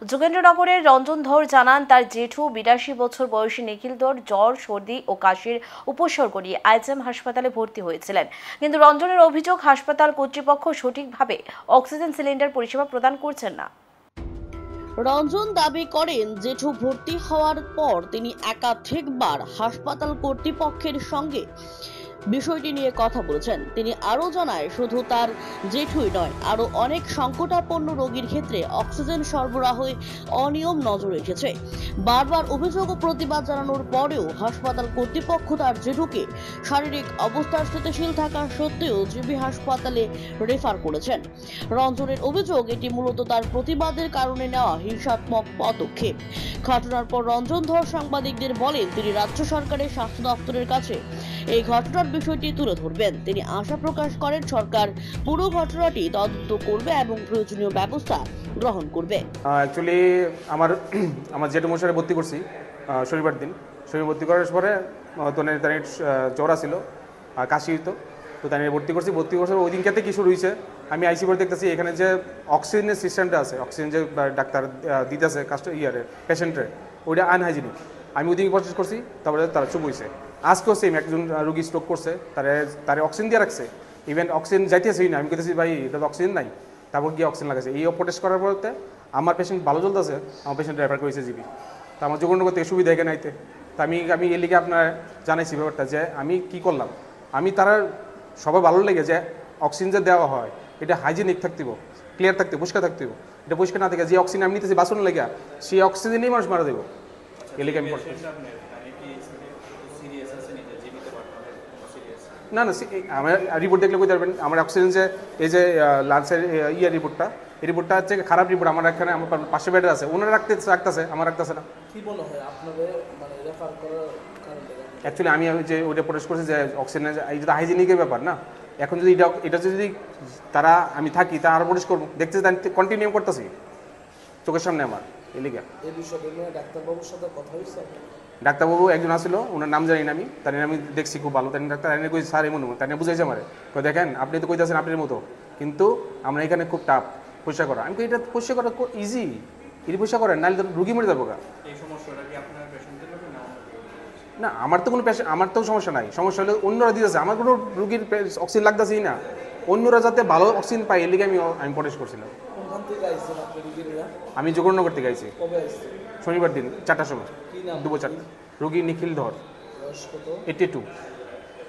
যোগেন্দ্রনগরের রঞ্জন ধর জানান, তার জেঠু 82 বছর বয়সী নিখিল ধর জ্বর, সর্দি ও কাশির উপসর্গ নিয়ে আইজিএম হাসপাতালে ভর্তি হয়েছিলেন। কিন্তু রঞ্জনের অভিযোগ, হাসপাতাল কর্তৃপক্ষ সঠিকভাবে অক্সিজেন সিলিন্ডার পরিষেবা প্রদান করছেন না। রঞ্জন দাবি করেন, জেঠু ভর্তি হওয়ার পর তিনি একাধিকবার হাসপাতাল কর্তৃপক্ষের সঙ্গে বিষয়টি নিয়ে কথা বলেছেন। তিনি আরো জানায়, শুধু তার জেঠুই নয়, আরো অনেক সংকটাপন্ন রোগীর ক্ষেত্রে অক্সিজেন সরবরাহে অনিয়ম নজরে এসেছে। বারবার অভিযোগ ও প্রতিবাদ জানানোর পরেও হাসপাতাল কর্তৃপক্ষ তার জেঠুকে শারীরিক অবস্থা স্থিতিশীল থাকা সত্ত্বেও জিবি হাসপাতালে রেফার করেছেন। রঞ্জনের অভিযোগ, এটি মূলত তার প্রতিবাদের কারণে নেওয়া হিংসাত্মক পদক্ষেপ। ঘটনার পর রঞ্জন ধর সাংবাদিকদের বলেন, তিনি রাজ্য সরকারের স্বাস্থ্য দপ্তরের কাছে এই ঘটনার বিষয়টি তুলে ধরবেন। তিনি আশা প্রকাশ করেন, সরকার পুরো ঘটনাটি তদন্ত করবে এবং প্রয়োজনীয় ব্যবস্থা গ্রহণ করবে। অ্যাকচুয়ালি আমার জেঠু মশাই ভর্তি করছি শনিবার দিন। ভর্তি করার পরে তার জ্বর ছিল, কাশি হইতো, তো তাই ভর্তি করছি। ওই দিনকে কি শুরু হয়েছে, আমি আইসি করে দেখতেছি এখানে যে অক্সিজেনের সিস্টেমটা আছে, অক্সিজেন যে ডাক্তার দিতেছে পেশেন্টের, ওইটা আনহাইজিনিক। আমি ওই দিন প্রসেস করছি, তারপরে তারা চুপ হয়েছে। আজকেও সেম একজন রুগী স্ট্রোক করছে, তারে অক্সিজেন দিয়ে রাখছে, ইভেন অক্সিজেন যাইতেছেই না। আমি বলতেছি, ভাই এটা তো অক্সিজেন নাই, তারপর গিয়ে অক্সিজেন লাগাচ্ছে। এই প্রোটেস্ট করার পরতে আমার পেশেন্ট ভালো চলতেছে, আমার পেশেন্ট রেফার করেছে জিবি। তা আমার যোগাযোগ থেকে সুবিধা এখানে আইতে, তা আমি এর লিগে আপনার জানাইছি ব্যাপারটা, যে আমি কি করলাম। আমি তারা সবাই ভালো লেগে যে অক্সিজেন যে দেওয়া হয় এটা হাইজেনিক থাকতেব, ক্লিয়ার থাকতে, পরিষ্কার থাকতেব। এটা পরিষ্কার না থাকে যে অক্সিজেন আমি নিতেছি বাসন লেগে, সেই অক্সিজেনেই মানুষ মারা দেবো। এর লিগে আমি না আমার রিপোর্ট দেখলে বুঝতে পারবেন। আমার অক্সিজেন যে এই যে লাঞ্চের রিপোর্টটা, এই রিপোর্টটা হচ্ছে খারাপ রিপোর্ট। আমার এখানে আমার পাশে বেডে আছে, ওনারা রাখতেছে, আমার রাখতেছে না। কি মনে হয় আপনাদের মানে রেফার করার কারণটা? অ্যাকচুয়ালি আমি যে ওইটা প্রোটেস্ট করছি যে অক্সিজেন এই যেটা হাইজেনিকের ব্যাপার না, এখন যদি এটা যদি তারা আমি থাকি তা আরও প্রোটেস্ট করবো। দেখতেছি কন্টিনিউ করতেছি চোখের সামনে আমার। এই লিগে এই বিষয়টা নিয়ে ডাক্তারবাবুর সাথে কথা হয়েছে? ডাক্তারবাবু একজন আসছিল, ওনার নাম জানি না আমি, তাই আমি দেখছি খুব ভালো। তাই ডাক্তার এনে কই স্যার এমন, তাই বুঝাইছে আমার, দেখেন আপনি তো কইতেছেন আপনার মতো, কিন্তু আমরা এখানে খুব টাফ পয়সা করা। আমি এটা পয়সা করা ইজি, এটি পয়সা করেন, নাহলে তো রুগী মরে যাবো। এই সমস্যাটা কি আপনার পেশেন্টের লোকে না? না, আমার তো কোনো আমার তো সমস্যা নাই। সমস্যা হলে অন্যরা দিতেছে, আমার কোনো রুগীর অক্সিজেন লাগতেছেই না। অন্যরা যাতে ভালো অক্সিজেন পায় এর লিগে আমি প্রোটেস্ট করছিলাম। কোনখান থেকে আইছেন আপনি রুগীরা? আমি যোগেন্দ্রনগর থেকে আইছি। কবে আইছেন? শনিবার দিন 4টার সময়, কি নাম? দুপুর 4টা। রুগী নিখিল ধর, বয়স কত? 82।